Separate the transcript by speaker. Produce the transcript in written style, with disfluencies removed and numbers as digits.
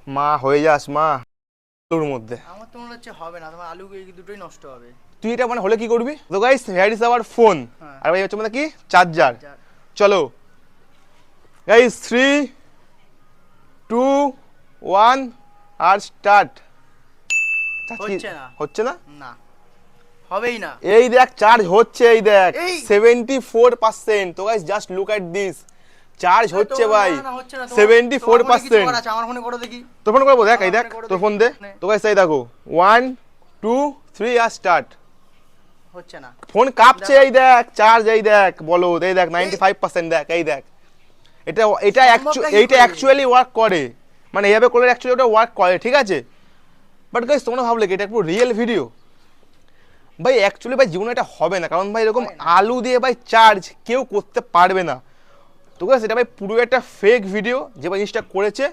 Speaker 1: মা হয়ে যাস মা তোর মধ্যে।
Speaker 2: আমার তো মনে হচ্ছে হবে না, তোমার আলু এই দুটোই নষ্ট হবে।
Speaker 1: তুই এটা মানে হলে কি করবি? তো guys here is our phone.
Speaker 2: হ্যাঁ,
Speaker 1: আর ভাই হচ্ছে মানে কি চার্জার।
Speaker 2: চার্জার।
Speaker 1: চলো গাইস 3 2 1 আর স্টার্ট।
Speaker 2: হচ্ছে না।
Speaker 1: হচ্ছে না?
Speaker 2: না, হবেই না।
Speaker 1: এই দেখ চার্জ হচ্ছে, এই দেখ
Speaker 2: এই
Speaker 1: 74%। তো guys just look at this, charge হচ্ছে ভাই
Speaker 2: না, হচ্ছে না।
Speaker 1: 74%।
Speaker 2: আমার ফোনে করো দেখি।
Speaker 1: তোর ফোন করবো, দেখ এই
Speaker 2: আমার
Speaker 1: দেখ
Speaker 2: ফোনে করো
Speaker 1: তোর
Speaker 2: দেখি।
Speaker 1: ফোন দে।
Speaker 2: নে।
Speaker 1: তো গাইস এই দেখো 1 2 3 আর স্টার্ট।
Speaker 2: হচ্ছে না।
Speaker 1: ফোন কাঁপছে, এই দেখ চার্জ, এই দেখ বলো, এই দেখ 95%, দেখ এই দেখ। এটা এটা
Speaker 2: সম্ভবটা কি
Speaker 1: এইটা
Speaker 2: করে?
Speaker 1: অ্যাকচুয়ালি ওয়ার্ক করে, মানে এইভাবে করলে অ্যাকচুয়ালি ওটা ওয়ার্ক করে, ঠিক আছে। বাট গাইস তোমরা ভাবলে কি এটা পুরো রিয়েল ভিডিও? ভাই অ্যাকচুয়ালি ভাই জীবনে এটা হবে না, কারণ ভাই এরকম
Speaker 2: হয় না।
Speaker 1: আলু দিয়ে ভাই চার্জ কেউ করতে পারবে না। তো গাইস এটা ভাই পুরো একটা ফেক ভিডিও যে ভাই জিনিসটা করেছে।